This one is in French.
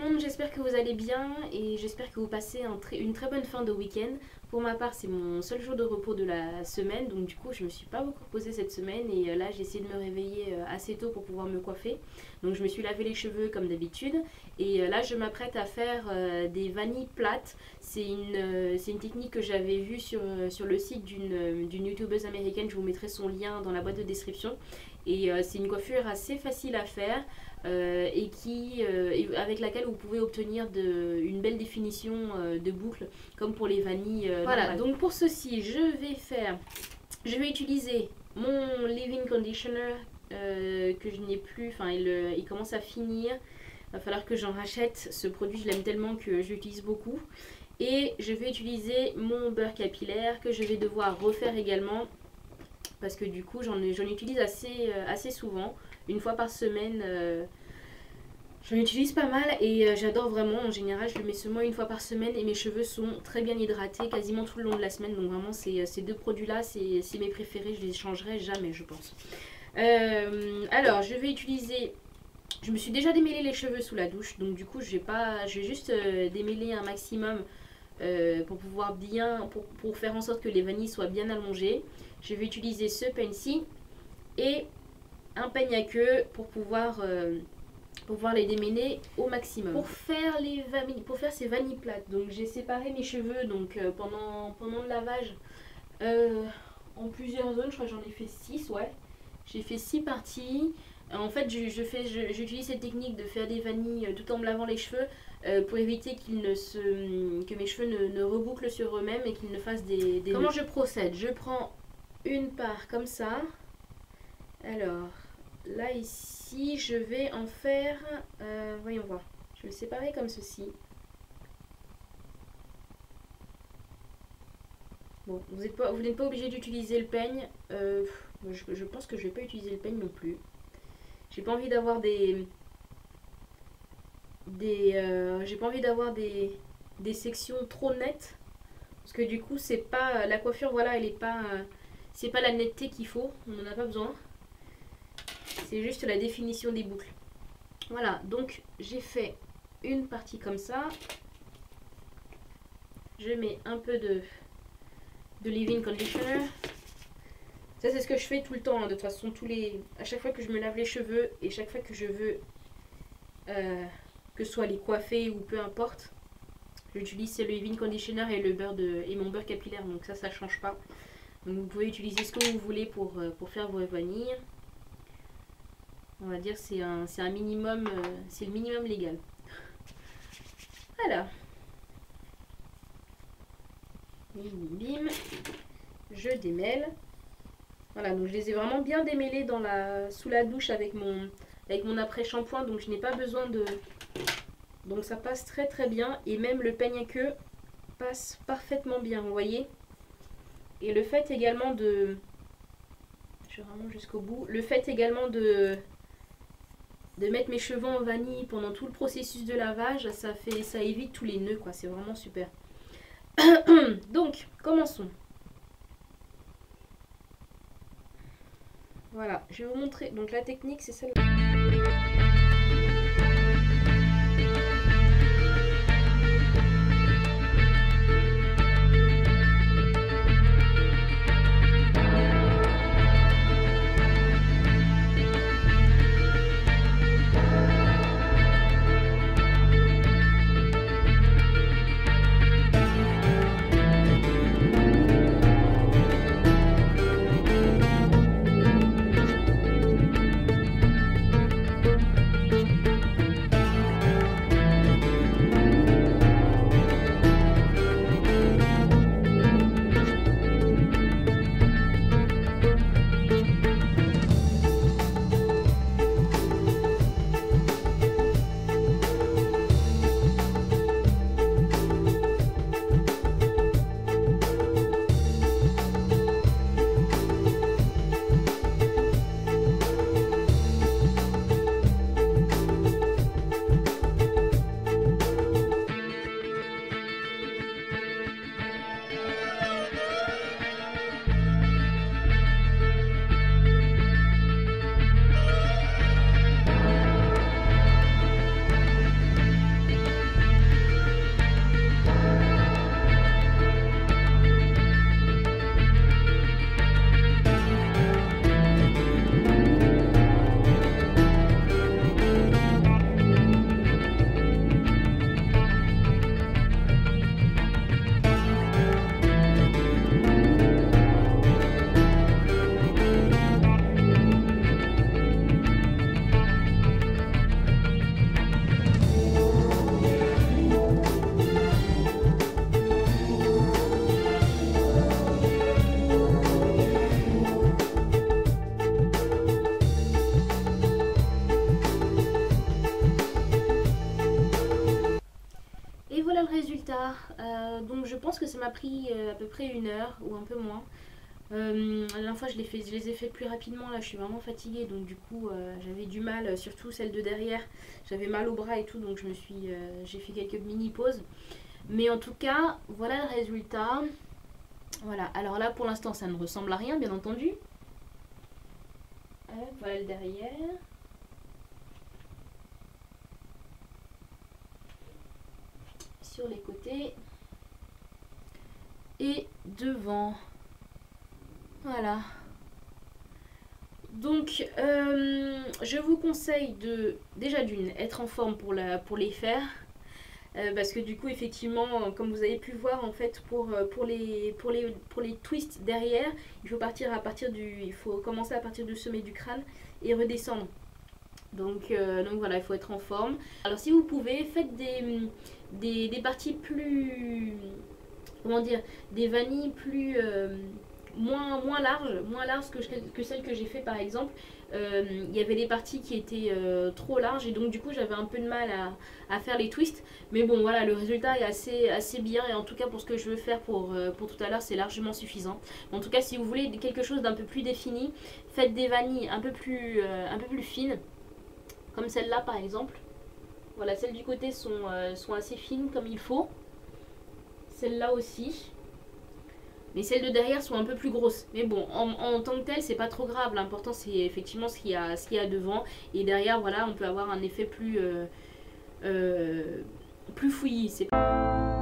monde, j'espère que vous allez bien et j'espère que vous passez une très bonne fin de week-end. Pour ma part, c'est mon seul jour de repos de la semaine, donc du coup je me suis pas beaucoup reposée cette semaine et là j'ai essayé de me réveiller assez tôt pour pouvoir me coiffer. Donc je me suis lavé les cheveux comme d'habitude et là je m'apprête à faire des vanilles plates. C'est une technique que j'avais vue sur le site d'une youtubeuse américaine, je vous mettrai son lien dans la boîte de description. Et c'est une coiffure assez facile à faire et avec laquelle vous pouvez obtenir une belle définition de boucle comme pour les vanilles. Voilà, donc pour ceci, je vais utiliser mon leave-in conditioner que je n'ai plus, enfin il commence à finir. Il va falloir que j'en rachète. Ce produit, je l'aime tellement que je l'utilise beaucoup. Et je vais utiliser mon beurre capillaire que je vais devoir refaire également. Parce que du coup j'en utilise assez souvent, une fois par semaine, j'en utilise pas mal et j'adore vraiment. En général je le mets seulement une fois par semaine et mes cheveux sont très bien hydratés quasiment tout le long de la semaine. Donc vraiment ces deux produits là c'est mes préférés, je les changerai jamais je pense. Alors je vais utiliser, je me suis déjà démêlé les cheveux sous la douche, donc du coup je vais juste démêler un maximum pour pouvoir pour faire en sorte que les vanilles soient bien allongées. Je vais utiliser ce peigne-ci et un peigne à queue pour pouvoir les démêler au maximum. Pour faire ces vanilles plates, donc j'ai séparé mes cheveux donc pendant le lavage en plusieurs zones. Je crois que j'en ai fait 6, ouais. J'ai fait 6 parties. En fait, j'utilise cette technique de faire des vanilles tout en me lavant les cheveux pour éviter que mes cheveux ne rebouclent sur eux-mêmes et qu'ils ne fassent des... Comment je procède? Je prends une part comme ça. Alors, là ici, je vais en faire... voyons voir. Je vais le séparer comme ceci. Bon, vous n'êtes pas obligé d'utiliser le peigne. Je pense que je ne vais pas utiliser le peigne non plus. J'ai pas envie d'avoir des sections trop nettes parce que du coup c'est pas la coiffure, voilà, elle est pas c'est pas la netteté qu'il faut, on n'en a pas besoin, c'est juste la définition des boucles. Voilà, donc j'ai fait une partie comme ça, je mets un peu de leave-in conditioner. Ça c'est ce que je fais tout le temps, hein, de toute façon à chaque fois que je me lave les cheveux et chaque fois que je veux que ce soit les coiffer ou peu importe, j'utilise le leave-in conditioner et mon beurre capillaire, donc ça change pas. Donc vous pouvez utiliser ce que vous voulez pour faire vos vanilles. On va dire c'est un minimum, c'est le minimum légal. Voilà. Bim bim bim. Je démêle. Voilà, donc je les ai vraiment bien démêlés sous la douche avec mon après-shampoing, donc je n'ai pas besoin de... Donc ça passe très très bien et même le peigne à queue passe parfaitement bien, vous voyez. Et le fait également de... Je remonte jusqu'au bout. Le fait également de mettre mes cheveux en vanille pendant tout le processus de lavage, ça évite tous les nœuds, quoi. C'est vraiment super. Donc, commençons. Voilà, je vais vous montrer. Donc la technique, c'est celle-là. résultat. Donc je pense que ça m'a pris à peu près 1 heure ou un peu moins. La dernière fois je les ai fait plus rapidement, là je suis vraiment fatiguée, donc du coup j'avais du mal, surtout celle de derrière, j'avais mal au bras et tout, donc j'ai fait quelques mini pauses. Mais en tout cas, voilà le résultat. Voilà, alors là pour l'instant ça ne ressemble à rien bien entendu. Voilà le derrière. Sur les côtés. Et devant. Voilà. Donc, je vous conseille de, déjà d'une, être en forme pour les faire. Parce que du coup, effectivement, comme vous avez pu voir, en fait, pour les twists derrière, il faut commencer à partir du sommet du crâne et redescendre. Donc voilà, il faut être en forme. Alors si vous pouvez, faites des parties plus, comment dire, des vanilles plus moins larges que celles que j'ai fait par exemple. Il y avait des parties qui étaient trop larges et donc du coup j'avais un peu de mal à faire les twists. Mais bon voilà, le résultat est assez bien et en tout cas pour ce que je veux faire pour tout à l'heure c'est largement suffisant. En tout cas si vous voulez quelque chose d'un peu plus défini, faites des vanilles un peu plus fines. Comme celle-là par exemple. Voilà, celles du côté sont assez fines comme il faut. Celle-là aussi. Mais celles de derrière sont un peu plus grosses. Mais bon, en tant que tel, c'est pas trop grave. L'important, c'est effectivement ce qu'il y a devant. Et derrière, voilà, on peut avoir un effet plus fouillis. C'est pas...